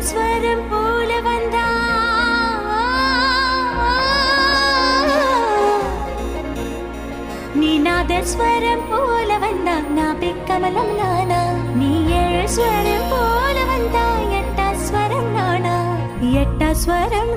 ஸ்வரம் போல வந்தா நீ நாதஸ்வரம் போல வந்தா நாபிக்கமலம் நானா நீ ஏழு ஸ்வரம் போல வந்தா எட்டா ஸ்வரம் நானா எட்டா ஸ்வரம்